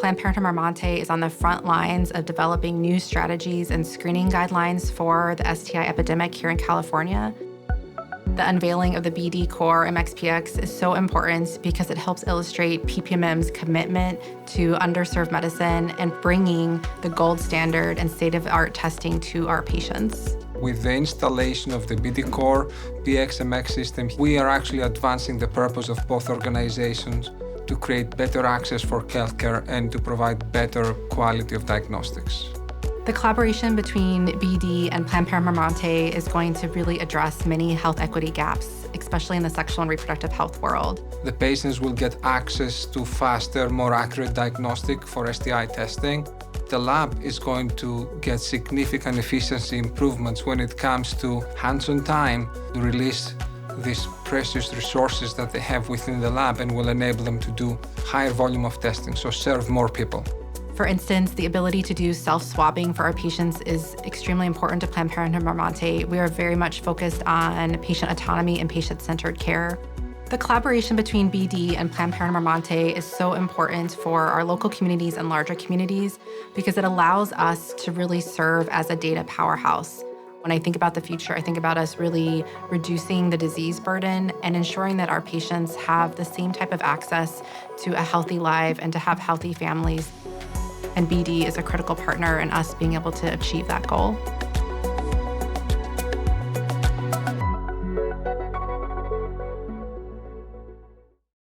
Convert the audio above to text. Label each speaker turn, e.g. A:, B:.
A: Planned Parenthood Mar Monte is on the front lines of developing new strategies and screening guidelines for the STI epidemic here in California. The unveiling of the BD COR MXPX is so important because it helps illustrate PPMM's commitment to underserved medicine and bringing the gold standard and state-of-the-art testing to our patients.
B: With the installation of the BD COR PXMX system, we are actually advancing the purpose of both organizations to create better access for healthcare and to provide better quality of diagnostics.
A: The collaboration between BD and Planned Parenthood Mar Monte is going to really address many health equity gaps, especially in the sexual and reproductive health world.
B: The patients will get access to faster, more accurate diagnostic for STI testing. The lab is going to get significant efficiency improvements when it comes to hands-on time to release these precious resources that they have within the lab and will enable them to do higher volume of testing, so serve more people.
A: For instance, the ability to do self-swabbing for our patients is extremely important to Planned Parenthood Mar Monte. We are very much focused on patient autonomy and patient-centered care. The collaboration between BD and Planned Parenthood Mar Monte is so important for our local communities and larger communities because it allows us to really serve as a data powerhouse. When I think about the future, I think about us really reducing the disease burden and ensuring that our patients have the same type of access to a healthy life and to have healthy families. And BD is a critical partner in us being able to achieve that goal.